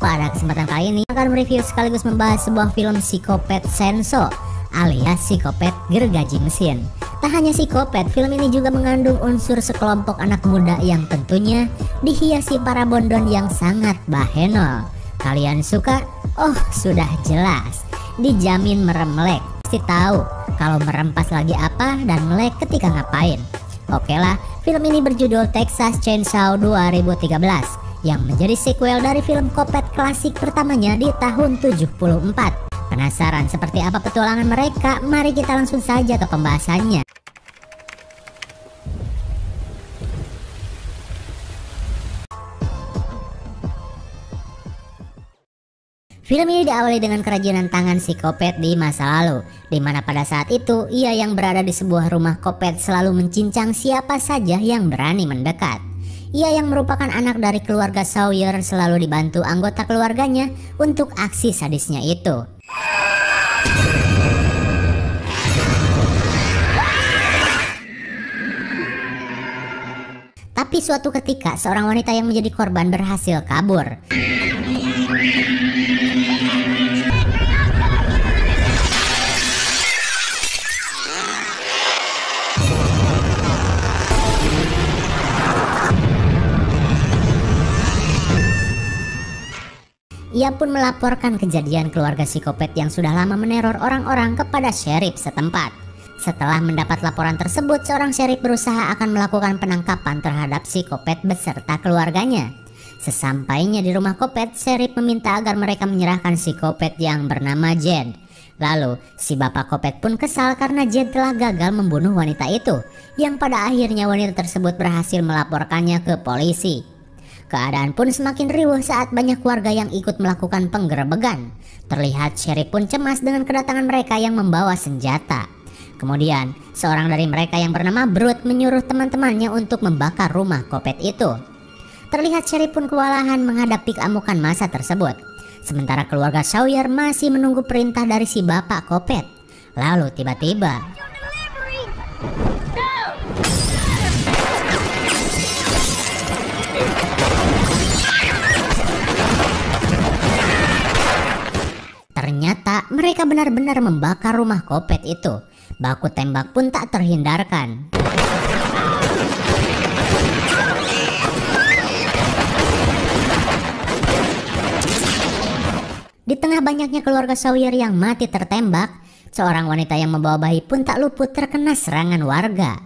Pada kesempatan kali ini akan mereview sekaligus membahas sebuah film psikopat senso alias psikopat gergaji mesin. Tak hanya psikopat, film ini juga mengandung unsur sekelompok anak muda yang tentunya dihiasi para bondon yang sangat bahenol. Kalian suka? Oh, sudah jelas. Dijamin merem melek. Pasti tahu kalau merem pas lagi apa dan melek ketika ngapain. Oke lah, film ini berjudul Texas Chainsaw 2013 yang menjadi sequel dari film kopet klasik pertamanya di tahun 74. Penasaran seperti apa petualangan mereka? Mari kita langsung saja ke pembahasannya. Film ini diawali dengan kerajinan tangan si kopet di masa lalu, di mana pada saat itu ia yang berada di sebuah rumah kopet selalu mencincang siapa saja yang berani mendekat. Ia yang merupakan anak dari keluarga Sawyer selalu dibantu anggota keluarganya untuk aksi sadisnya itu. Tapi suatu ketika seorang wanita yang menjadi korban berhasil kabur. Ia pun melaporkan kejadian keluarga psikopat yang sudah lama meneror orang-orang kepada sheriff setempat. Setelah mendapat laporan tersebut, seorang sheriff berusaha akan melakukan penangkapan terhadap psikopat beserta keluarganya. Sesampainya di rumah kopet, sheriff meminta agar mereka menyerahkan psikopat yang bernama Jed. Lalu, si bapak kopet pun kesal karena Jed telah gagal membunuh wanita itu, yang pada akhirnya wanita tersebut berhasil melaporkannya ke polisi. Keadaan pun semakin riuh saat banyak warga yang ikut melakukan penggerebekan. Terlihat sheriff pun cemas dengan kedatangan mereka yang membawa senjata. Kemudian, seorang dari mereka yang bernama Brute menyuruh teman-temannya untuk membakar rumah kopet itu. Terlihat sheriff pun kewalahan menghadapi keamukan massa tersebut. Sementara keluarga Sawyer masih menunggu perintah dari si bapak kopet. Lalu tiba-tiba ternyata mereka benar-benar membakar rumah kopet itu. Baku tembak pun tak terhindarkan. Di tengah banyaknya keluarga Sawyer yang mati tertembak, seorang wanita yang membawa bayi pun tak luput terkena serangan warga.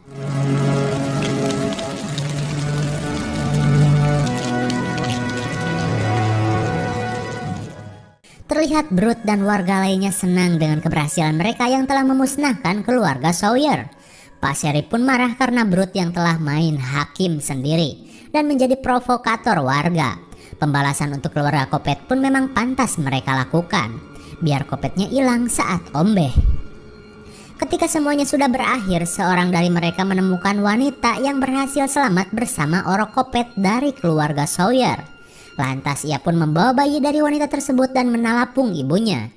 Terlihat Brute dan warga lainnya senang dengan keberhasilan mereka yang telah memusnahkan keluarga Sawyer. Pak Sheriff pun marah karena Brute yang telah main hakim sendiri dan menjadi provokator warga. Pembalasan untuk keluarga kopet pun memang pantas mereka lakukan, biar kopetnya hilang saat ombeh. Ketika semuanya sudah berakhir, seorang dari mereka menemukan wanita yang berhasil selamat bersama orok kopet dari keluarga Sawyer. Lantas ia pun membawa bayi dari wanita tersebut dan menalapung ibunya.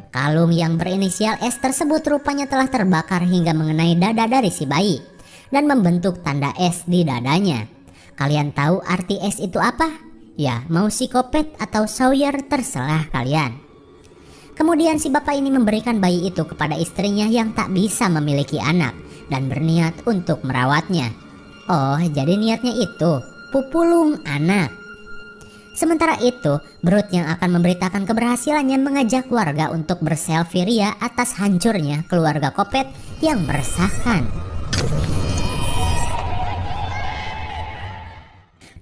Kalung yang berinisial S tersebut rupanya telah terbakar hingga mengenai dada dari si bayi dan membentuk tanda S di dadanya. Kalian tahu arti S itu apa? Ya, mau psikopat atau Sawyer terserah kalian. Kemudian si bapak ini memberikan bayi itu kepada istrinya yang tak bisa memiliki anak dan berniat untuk merawatnya. Oh, jadi niatnya itu pupulung anak. Sementara itu, Brute yang akan memberitakan keberhasilannya mengajak warga untuk berselfie ria atas hancurnya keluarga kopet yang meresahkan.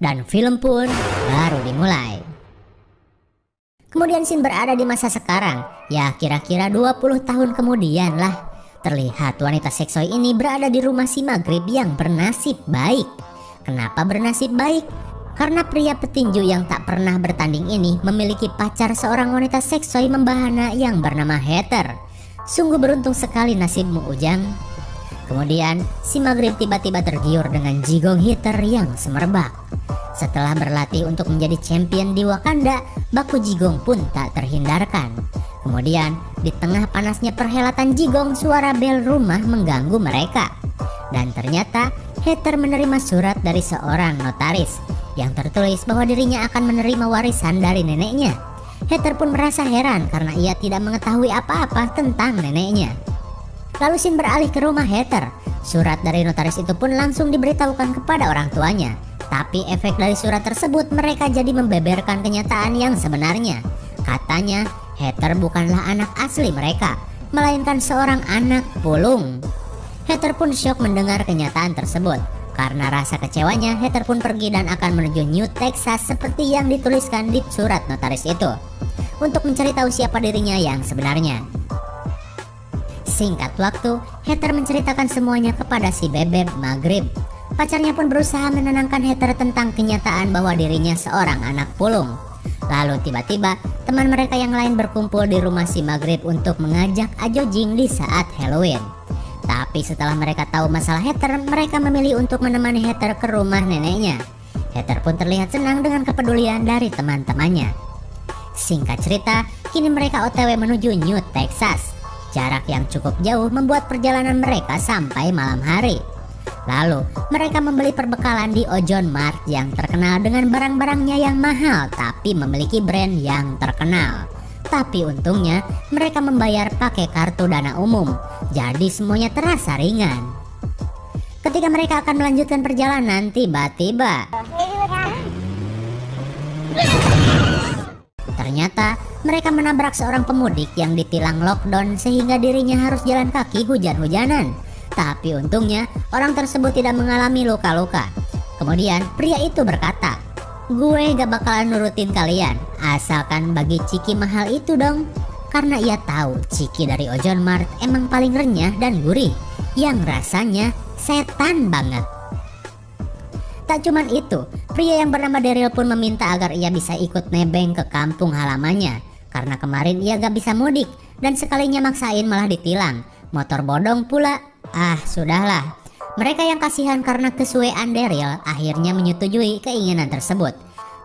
Dan film pun baru dimulai. Kemudian scene berada di masa sekarang, ya kira-kira 20 tahun kemudian lah. Terlihat wanita seksoi ini berada di rumah si Maghrib yang bernasib baik. Kenapa bernasib baik? Karena pria petinju yang tak pernah bertanding ini memiliki pacar seorang wanita seksoi membahana yang bernama Heather. Sungguh beruntung sekali nasibmu, Ujang. Kemudian si Maghrib tiba-tiba tergiur dengan jigong Heather yang semerbak. Setelah berlatih untuk menjadi champion di Wakanda, baku jigong pun tak terhindarkan. Kemudian di tengah panasnya perhelatan jigong, suara bel rumah mengganggu mereka. Dan ternyata Heather menerima surat dari seorang notaris yang tertulis bahwa dirinya akan menerima warisan dari neneknya. Heather pun merasa heran karena ia tidak mengetahui apa-apa tentang neneknya. Lalu Shin beralih ke rumah Heather. Surat dari notaris itu pun langsung diberitahukan kepada orang tuanya. Tapi efek dari surat tersebut, mereka jadi membeberkan kenyataan yang sebenarnya. Katanya Heather bukanlah anak asli mereka, melainkan seorang anak pulung. Heather pun syok mendengar kenyataan tersebut. Karena rasa kecewanya, Heather pun pergi dan akan menuju New Texas seperti yang dituliskan di surat notaris itu, untuk mencari tahu siapa dirinya yang sebenarnya. Singkat waktu, Heather menceritakan semuanya kepada si bebek Maghrib. Pacarnya pun berusaha menenangkan Heather tentang kenyataan bahwa dirinya seorang anak pulung. Lalu tiba-tiba teman mereka yang lain berkumpul di rumah si Maghrib untuk mengajak Ajojing di saat Halloween. Tapi setelah mereka tahu masalah Heather, mereka memilih untuk menemani Heather ke rumah neneknya. Heather pun terlihat senang dengan kepedulian dari teman-temannya. Singkat cerita, kini mereka OTW menuju New Texas. Jarak yang cukup jauh membuat perjalanan mereka sampai malam hari. Lalu mereka membeli perbekalan di Ojon Mart yang terkenal dengan barang-barangnya yang mahal tapi memiliki brand yang terkenal. Tapi untungnya mereka membayar pakai kartu dana umum, jadi semuanya terasa ringan. Ketika mereka akan melanjutkan perjalanan, tiba-tiba ternyata mereka menabrak seorang pemudik yang ditilang lockdown sehingga dirinya harus jalan kaki hujan-hujanan. Tapi untungnya orang tersebut tidak mengalami luka-luka. Kemudian pria itu berkata, "Gue gak bakalan nurutin kalian, asalkan bagi ciki mahal itu dong." Karena ia tahu ciki dari Ojon Mart emang paling renyah dan gurih, yang rasanya setan banget. Tak cuman itu, pria yang bernama Daryl pun meminta agar ia bisa ikut nebeng ke kampung halamannya. Karena kemarin ia gak bisa mudik, dan sekalinya maksain malah ditilang. Motor bodong pula. Sudahlah. Mereka yang kasihan karena kesuean Daryl akhirnya menyetujui keinginan tersebut.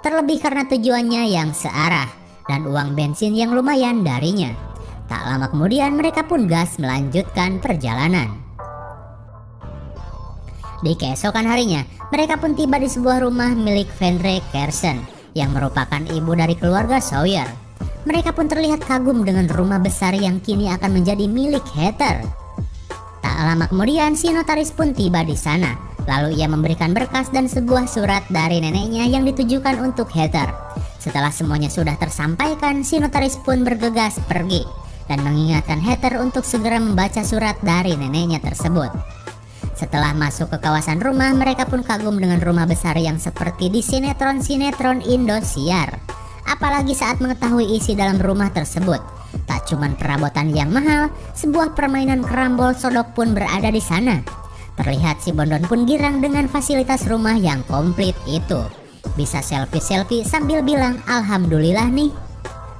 Terlebih karena tujuannya yang searah dan uang bensin yang lumayan darinya. Tak lama kemudian mereka pun gas melanjutkan perjalanan. Di keesokan harinya, mereka pun tiba di sebuah rumah milik Fenre Kersen yang merupakan ibu dari keluarga Sawyer. Mereka pun terlihat kagum dengan rumah besar yang kini akan menjadi milik Heather. Tak lama kemudian si notaris pun tiba di sana. Lalu ia memberikan berkas dan sebuah surat dari neneknya yang ditujukan untuk Heather. Setelah semuanya sudah tersampaikan, si notaris pun bergegas pergi dan mengingatkan Heather untuk segera membaca surat dari neneknya tersebut. Setelah masuk ke kawasan rumah, mereka pun kagum dengan rumah besar yang seperti di sinetron-sinetron Indosiar. Apalagi saat mengetahui isi dalam rumah tersebut. Tak cuman perabotan yang mahal, sebuah permainan kerambol sodok pun berada di sana. Terlihat si Bondon pun girang dengan fasilitas rumah yang komplit itu. Bisa selfie-selfie sambil bilang alhamdulillah nih.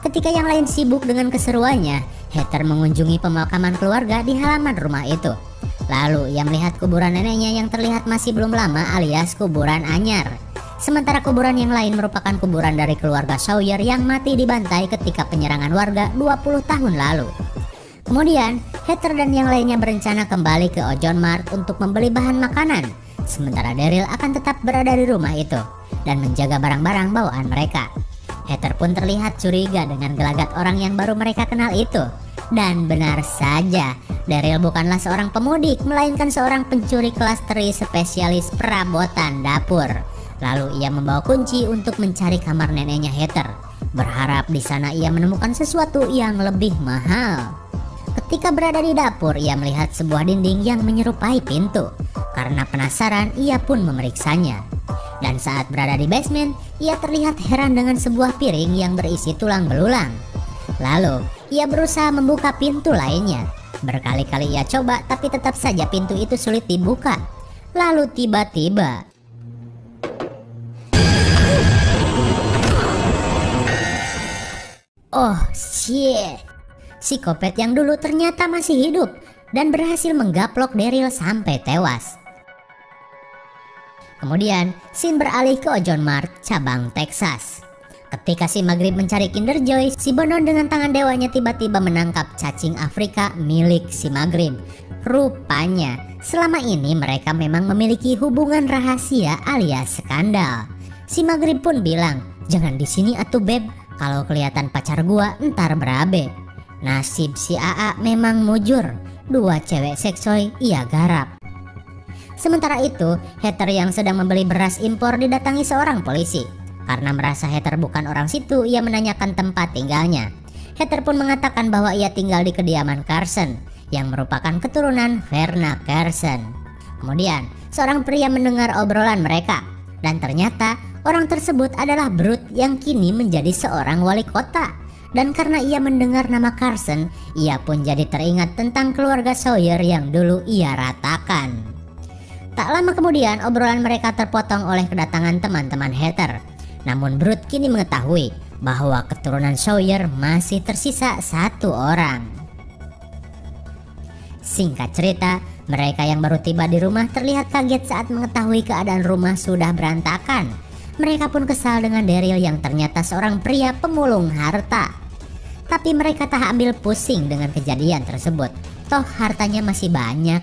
Ketika yang lain sibuk dengan keseruannya, Heather mengunjungi pemakaman keluarga di halaman rumah itu. Lalu ia melihat kuburan neneknya yang terlihat masih belum lama alias kuburan anyar. Sementara kuburan yang lain merupakan kuburan dari keluarga Sawyer yang mati dibantai ketika penyerangan warga 20 tahun lalu. Kemudian, Heather dan yang lainnya berencana kembali ke Ojon Mart untuk membeli bahan makanan. Sementara Daryl akan tetap berada di rumah itu dan menjaga barang-barang bawaan mereka. Heather pun terlihat curiga dengan gelagat orang yang baru mereka kenal itu. Dan benar saja, Daryl bukanlah seorang pemudik, melainkan seorang pencuri kelas teri spesialis perabotan dapur. Lalu ia membawa kunci untuk mencari kamar neneknya Heather, berharap di sana ia menemukan sesuatu yang lebih mahal. Ketika berada di dapur, ia melihat sebuah dinding yang menyerupai pintu. Karena penasaran, ia pun memeriksanya. Dan saat berada di basement, ia terlihat heran dengan sebuah piring yang berisi tulang belulang. Lalu, ia berusaha membuka pintu lainnya. Berkali-kali ia coba, tapi tetap saja pintu itu sulit dibuka. Lalu tiba-tiba, oh shit, psikopat yang dulu ternyata masih hidup dan berhasil menggaplok Daryl sampai tewas. Kemudian, Shin beralih ke Ojon Mart, cabang Texas. Ketika si Maghrib mencari Kinder Joy, si Bondon dengan tangan dewanya tiba-tiba menangkap cacing Afrika milik si Maghrib. Rupanya, selama ini mereka memang memiliki hubungan rahasia alias skandal. Si Maghrib pun bilang, "Jangan di sini atuh beb, kalau kelihatan pacar gua ntar berabe." Nasib si AA memang mujur, 2 cewek seksoy ia garap. Sementara itu, hater yang sedang membeli beras impor didatangi seorang polisi. Karena merasa hater bukan orang situ, ia menanyakan tempat tinggalnya. Hater pun mengatakan bahwa ia tinggal di kediaman Carson, yang merupakan keturunan Verna Carson. Kemudian, seorang pria mendengar obrolan mereka, dan ternyata orang tersebut adalah Brute yang kini menjadi seorang wali kota. Dan karena ia mendengar nama Carson, ia pun jadi teringat tentang keluarga Sawyer yang dulu ia ratakan. Tak lama kemudian, obrolan mereka terpotong oleh kedatangan teman-teman hater. Namun Brute kini mengetahui bahwa keturunan Sawyer masih tersisa 1 orang. Singkat cerita, mereka yang baru tiba di rumah terlihat kaget saat mengetahui keadaan rumah sudah berantakan. Mereka pun kesal dengan Daryl yang ternyata seorang pria pemulung harta. Tapi mereka tak ambil pusing dengan kejadian tersebut. Toh hartanya masih banyak,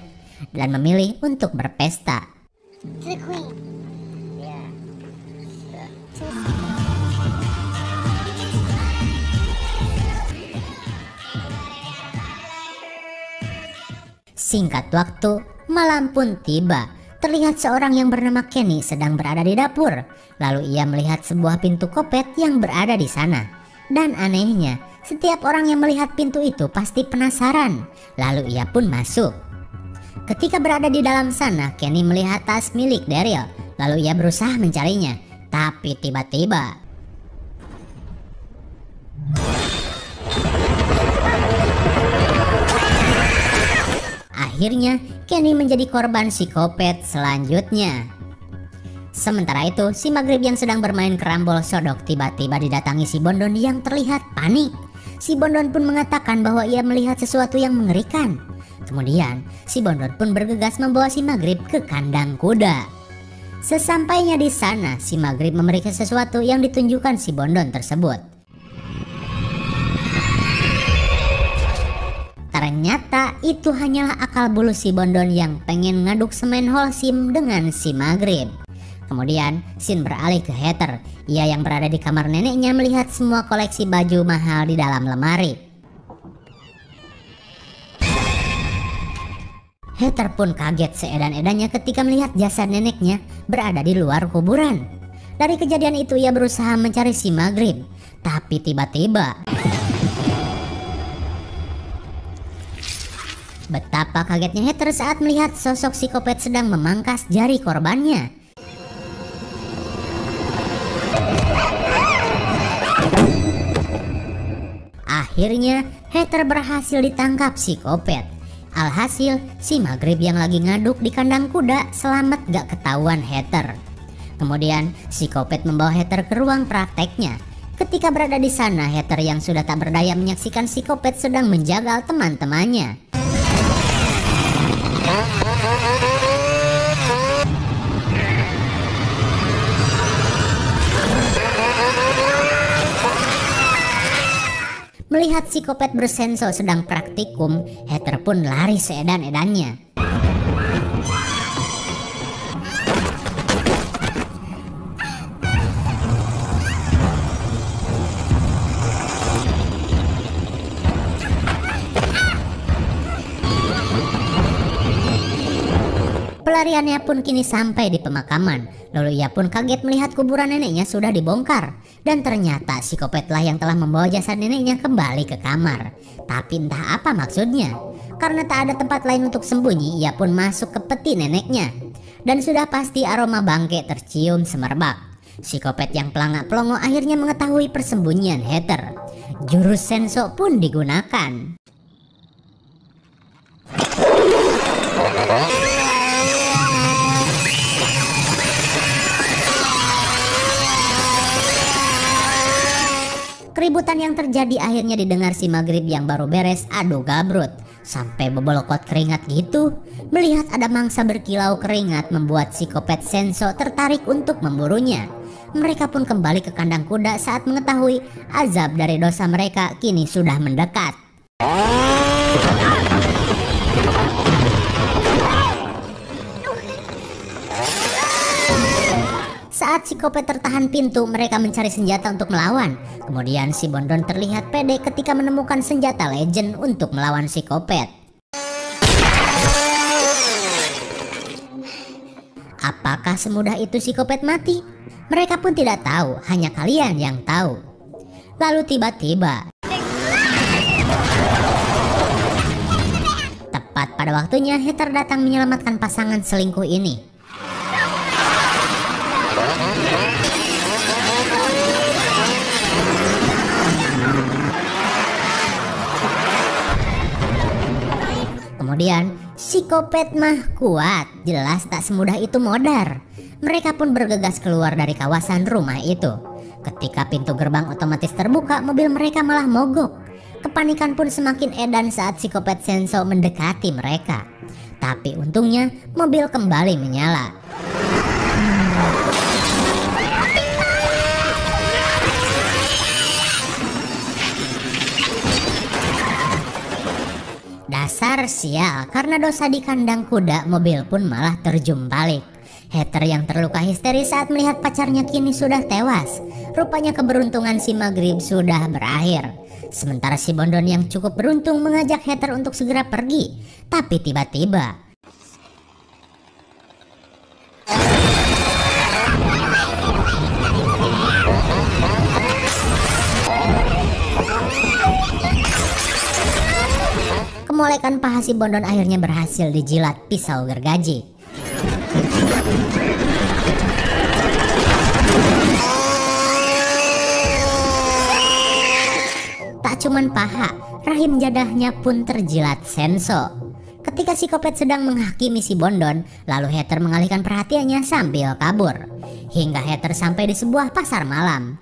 dan memilih untuk berpesta. Singkat waktu, malam pun tiba. Terlihat seorang yang bernama Kenny sedang berada di dapur. Lalu ia melihat sebuah pintu kopet yang berada di sana. Dan anehnya, setiap orang yang melihat pintu itu pasti penasaran. Lalu ia pun masuk. Ketika berada di dalam sana, Kenny melihat tas milik Daryl. Lalu ia berusaha mencarinya. Tapi tiba-tiba akhirnya Kenny menjadi korban psikopat selanjutnya. Sementara itu, si Maghrib yang sedang bermain kerambol sodok tiba-tiba didatangi si Bondon yang terlihat panik. Si Bondon pun mengatakan bahwa ia melihat sesuatu yang mengerikan. Kemudian, si Bondon pun bergegas membawa si Maghrib ke kandang kuda. Sesampainya di sana, si Maghrib memberikan sesuatu yang ditunjukkan si Bondon tersebut. Ternyata itu hanyalah akal bulu si Bondon yang pengen ngaduk semen Holcim dengan si Maghrib. Kemudian scene beralih ke hater. Ia yang berada di kamar neneknya melihat semua koleksi baju mahal di dalam lemari. Hater pun kaget seedan-edannya ketika melihat jasad neneknya berada di luar kuburan. Dari kejadian itu ia berusaha mencari si Maghrib. Tapi tiba-tiba betapa kagetnya hater saat melihat sosok psikopat sedang memangkas jari korbannya. Akhirnya hater berhasil ditangkap psikopat. Alhasil si Maghrib yang lagi ngaduk di kandang kuda selamat gak ketahuan hater. Kemudian psikopat membawa hater ke ruang prakteknya. Ketika berada di sana, hater yang sudah tak berdaya menyaksikan psikopat sedang menjagal teman-temannya. Melihat psikopat bersenso sedang praktikum, hater pun lari seedan-edannya. Pelariannya pun kini sampai di pemakaman. Lalu ia pun kaget melihat kuburan neneknya sudah dibongkar. Dan ternyata psikopatlah yang telah membawa jasad neneknya kembali ke kamar. Tapi entah apa maksudnya. Karena tak ada tempat lain untuk sembunyi, ia pun masuk ke peti neneknya. Dan sudah pasti aroma bangke tercium semerbak. Psikopat yang pelangak-pelongo akhirnya mengetahui persembunyian hater. Jurus senso pun digunakan. Keributan yang terjadi akhirnya didengar si Maghrib yang baru beres adu gabrut. Sampai bebolokot keringat gitu. Melihat ada mangsa berkilau keringat membuat psikopat senso tertarik untuk memburunya. Mereka pun kembali ke kandang kuda saat mengetahui azab dari dosa mereka kini sudah mendekat. Saat si Kopet tertahan pintu, mereka mencari senjata untuk melawan. Kemudian si Bondon terlihat pede ketika menemukan senjata legend untuk melawan si Kopet. Apakah semudah itu si Kopet mati? Mereka pun tidak tahu, hanya kalian yang tahu. Lalu tiba-tiba, tepat pada waktunya, Heather datang menyelamatkan pasangan selingkuh ini. Kemudian si Kopet mah kuat, jelas tak semudah itu modar. Mereka pun bergegas keluar dari kawasan rumah itu. Ketika pintu gerbang otomatis terbuka, mobil mereka malah mogok. Kepanikan pun semakin edan saat si Kopet Senso mendekati mereka. Tapi untungnya mobil kembali menyala. Dasar sial, karena dosa di kandang kuda, mobil pun malah terjun balik. Heather yang terluka histeris saat melihat pacarnya kini sudah tewas. Rupanya keberuntungan si Maghrib sudah berakhir. Sementara si Bondon yang cukup beruntung mengajak Heather untuk segera pergi. Tapi tiba-tiba, kemolekan paha si Bondon akhirnya berhasil dijilat pisau gergaji. Tak cuman paha, rahim jadahnya pun terjilat Senso. Ketika si Kopet sedang menghakimi si Bondon, lalu Heather mengalihkan perhatiannya sambil kabur. Hingga Heather sampai di sebuah pasar malam.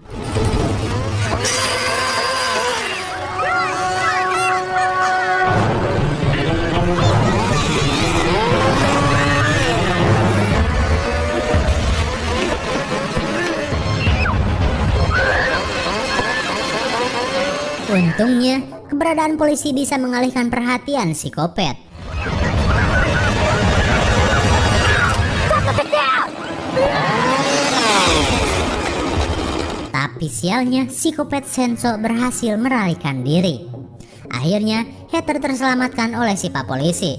Untungnya, keberadaan polisi bisa mengalihkan perhatian si Kopet. Tapi sialnya, si Kopet Senso berhasil melarikan diri. Akhirnya, Heather terselamatkan oleh si Pak Polisi.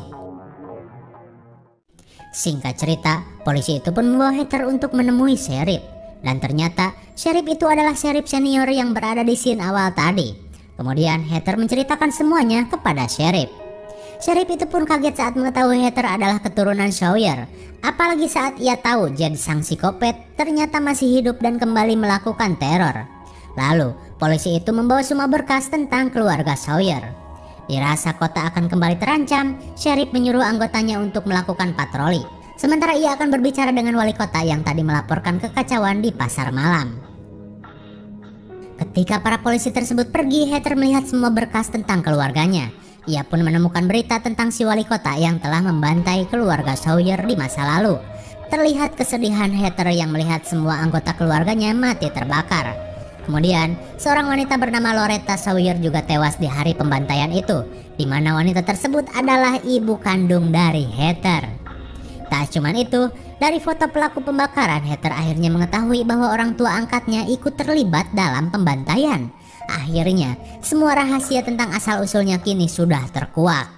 Singkat cerita, polisi itu pun membawa Heather untuk menemui Sheriff. Dan ternyata, Sheriff itu adalah Sheriff senior yang berada di scene awal tadi. Kemudian Heather menceritakan semuanya kepada Sheriff. Sheriff itu pun kaget saat mengetahui Heather adalah keturunan Sawyer. Apalagi saat ia tahu Jed sang psikopat ternyata masih hidup dan kembali melakukan teror. Lalu polisi itu membawa semua berkas tentang keluarga Sawyer. Dirasa kota akan kembali terancam, Sheriff menyuruh anggotanya untuk melakukan patroli. Sementara ia akan berbicara dengan wali kota yang tadi melaporkan kekacauan di pasar malam. Ketika para polisi tersebut pergi, Heather melihat semua berkas tentang keluarganya. Ia pun menemukan berita tentang si wali kota yang telah membantai keluarga Sawyer di masa lalu. Terlihat kesedihan Heather yang melihat semua anggota keluarganya mati terbakar. Kemudian, seorang wanita bernama Loretta Sawyer juga tewas di hari pembantaian itu, di mana wanita tersebut adalah ibu kandung dari Heather. Tak cuman itu, dari foto pelaku pembakaran, Heather akhirnya mengetahui bahwa orang tua angkatnya ikut terlibat dalam pembantaian. Akhirnya, semua rahasia tentang asal-usulnya kini sudah terkuak.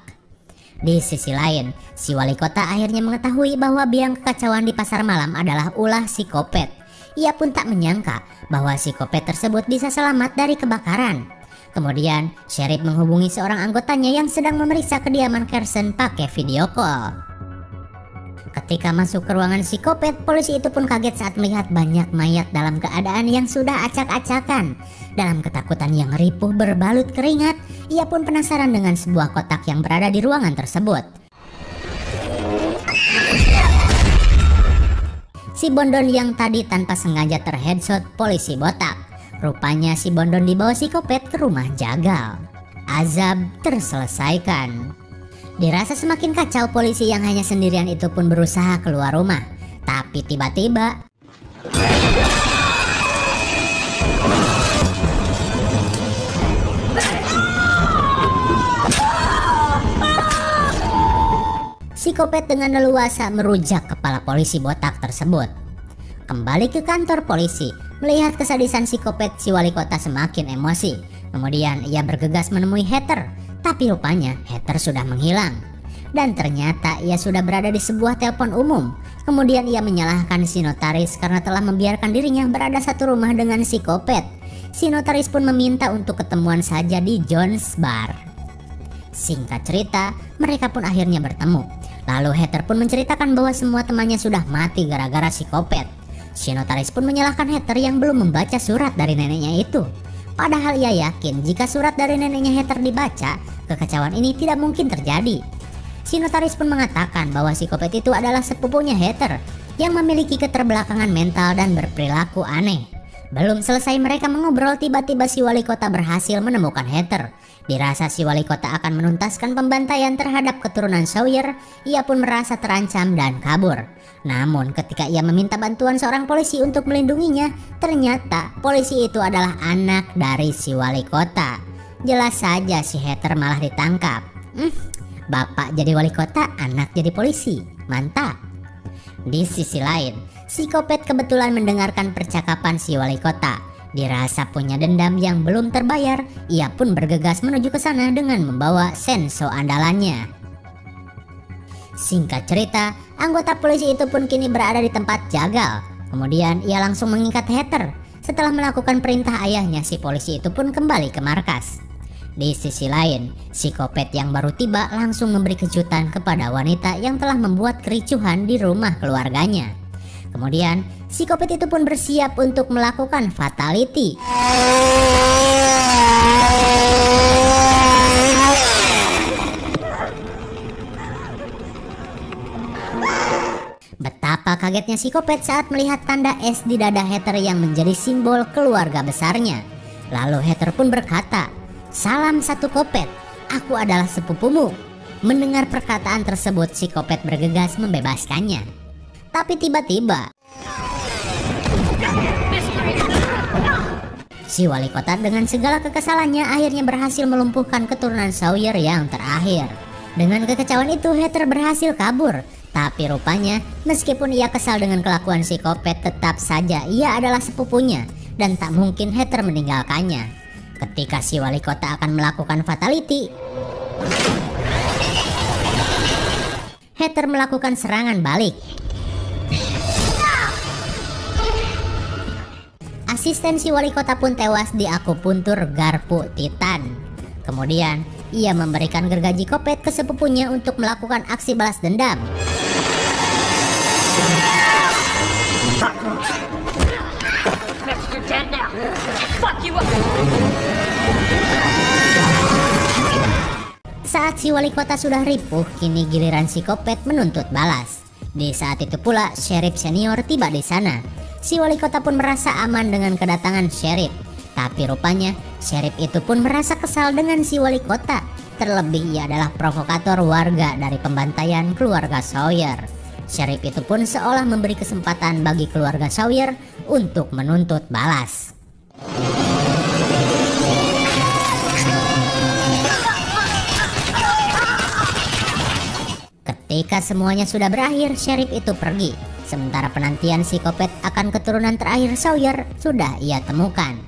Di sisi lain, si wali kota akhirnya mengetahui bahwa biang kekacauan di pasar malam adalah ulah si Kopet. Ia pun tak menyangka bahwa si Kopet tersebut bisa selamat dari kebakaran. Kemudian, Sheriff menghubungi seorang anggotanya yang sedang memeriksa kediaman Carson pakai video call. Ketika masuk ke ruangan si Kopet, polisi itu pun kaget saat melihat banyak mayat dalam keadaan yang sudah acak-acakan. Dalam ketakutan yang ripuh berbalut keringat, ia pun penasaran dengan sebuah kotak yang berada di ruangan tersebut. Si Bondon yang tadi tanpa sengaja terheadshot polisi botak. Rupanya si Bondon dibawa si Kopet ke rumah jagal. Azab terselesaikan. Dirasa semakin kacau, polisi yang hanya sendirian itu pun berusaha keluar rumah. Tapi tiba-tiba, Psikopat dengan leluasa merujak kepala polisi botak tersebut. Kembali ke kantor polisi, melihat kesadisan psikopat, si wali kota semakin emosi. Kemudian ia bergegas menemui Heather, tapi rupanya Heather sudah menghilang. Dan ternyata ia sudah berada di sebuah telepon umum. Kemudian ia menyalahkan si notaris karena telah membiarkan dirinya berada satu rumah dengan psikopat. Si notaris pun meminta untuk ketemuan saja di Jones Bar. Singkat cerita, mereka pun akhirnya bertemu. Lalu Heather pun menceritakan bahwa semua temannya sudah mati gara-gara psikopat. Si notaris pun menyalahkan Heather yang belum membaca surat dari neneknya itu. Padahal ia yakin jika surat dari neneknya Heather dibaca, kekacauan ini tidak mungkin terjadi. Si notaris pun mengatakan bahwa psikopat itu adalah sepupunya Heather yang memiliki keterbelakangan mental dan berperilaku aneh. Belum selesai mereka mengobrol, tiba-tiba si wali kota berhasil menemukan Heather. Dirasa si wali kota akan menuntaskan pembantaian terhadap keturunan Sawyer, ia pun merasa terancam dan kabur. Namun ketika ia meminta bantuan seorang polisi untuk melindunginya, ternyata polisi itu adalah anak dari si wali kota. Jelas saja si Heather malah ditangkap. Bapak jadi wali kota, anak jadi polisi. Mantap. Di sisi lain, psikopat kebetulan mendengarkan percakapan si wali kota. Dirasa punya dendam yang belum terbayar, ia pun bergegas menuju ke sana dengan membawa senso andalannya. Singkat cerita, anggota polisi itu pun kini berada di tempat jagal. Kemudian ia langsung mengikat Heather. Setelah melakukan perintah ayahnya, si polisi itu pun kembali ke markas. Di sisi lain, psikopat yang baru tiba langsung memberi kejutan kepada wanita yang telah membuat kericuhan di rumah keluarganya. Kemudian, psikopat itu pun bersiap untuk melakukan fatality. Betapa kagetnya psikopat saat melihat tanda S di dada Heather yang menjadi simbol keluarga besarnya. Lalu Heather pun berkata, "Salam satu kopet, aku adalah sepupumu." Mendengar perkataan tersebut, psikopat bergegas membebaskannya. Tapi tiba-tiba si wali kota dengan segala kekesalannya akhirnya berhasil melumpuhkan keturunan Sawyer yang terakhir. Dengan kekecauan itu, Heather berhasil kabur. Tapi rupanya meskipun ia kesal dengan kelakuan psikopat, tetap saja ia adalah sepupunya dan tak mungkin Heather meninggalkannya. Ketika si wali kota akan melakukan fatality, Heather melakukan serangan balik. Asisten si wali kota pun tewas di akupuntur garpu titan. Kemudian ia memberikan gergaji kopet ke sepupunya untuk melakukan aksi balas dendam. Saat si wali kota sudah ripuh, kini giliran si kopet menuntut balas. Di saat itu pula sheriff senior tiba di sana. Si wali kota pun merasa aman dengan kedatangan sheriff. Tapi rupanya sheriff itu pun merasa kesal dengan si wali kota. Terlebih ia adalah provokator warga dari pembantaian keluarga Sawyer. Sheriff itu pun seolah memberi kesempatan bagi keluarga Sawyer untuk menuntut balas. Ketika semuanya sudah berakhir, sheriff itu pergi. Sementara penantian psikopat akan keturunan terakhir Sawyer sudah ia temukan.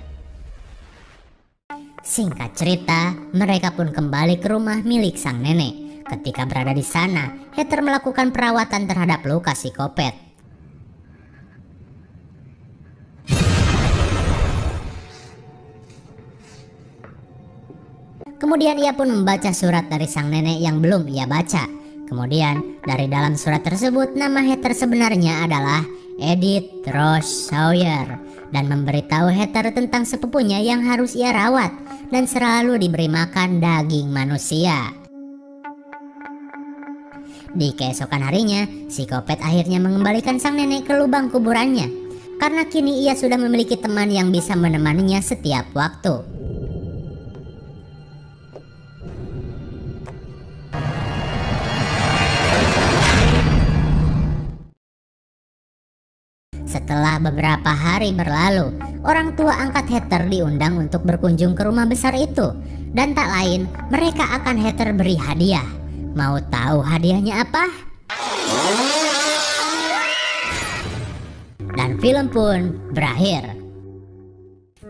Singkat cerita, mereka pun kembali ke rumah milik sang nenek. Ketika berada di sana, Heather melakukan perawatan terhadap luka psikopat. Kemudian ia pun membaca surat dari sang nenek yang belum ia baca. Kemudian dari dalam surat tersebut, nama Heather sebenarnya adalah Edith Rose Sawyer, dan memberitahu Heather tentang sepupunya yang harus ia rawat dan selalu diberi makan daging manusia. Di keesokan harinya, psikopat akhirnya mengembalikan sang nenek ke lubang kuburannya, karena kini ia sudah memiliki teman yang bisa menemaninya setiap waktu. Setelah beberapa hari berlalu, orang tua angkat Heather diundang untuk berkunjung ke rumah besar itu. Dan tak lain, mereka akan Heather beri hadiah. Mau tahu hadiahnya apa? Dan film pun berakhir.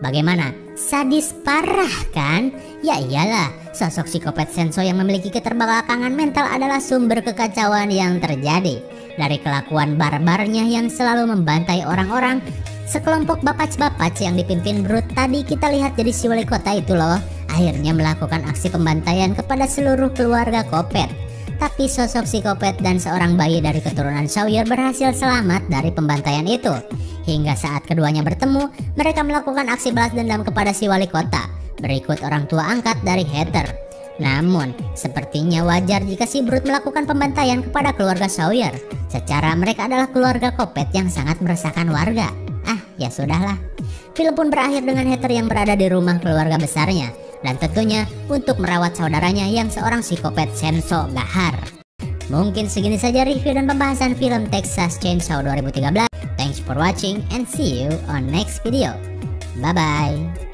Bagaimana? Sadis parah kan? Ya iyalah, sosok psikopat Shenso yang memiliki keterbelakangan mental adalah sumber kekacauan yang terjadi. Dari kelakuan barbarnya yang selalu membantai orang-orang, sekelompok bapac-bapac yang dipimpin Brut tadi kita lihat jadi si wali kota itu loh, akhirnya melakukan aksi pembantaian kepada seluruh keluarga Kopet. Tapi sosok psikopat dan seorang bayi dari keturunan Sawyer berhasil selamat dari pembantaian itu. Hingga saat keduanya bertemu, mereka melakukan aksi balas dendam kepada si wali kota, berikut orang tua angkat dari Heather. Namun, sepertinya wajar jika si Brut melakukan pembantaian kepada keluarga Sawyer. Secara mereka adalah keluarga Kopet yang sangat meresahkan warga. Ya sudahlah. Film pun berakhir dengan Heather yang berada di rumah keluarga besarnya. Dan tentunya untuk merawat saudaranya yang seorang psikopat Shenso Gahar. Mungkin segini saja review dan pembahasan film Texas Chainsaw 2013. Thanks for watching and see you on next video. Bye bye.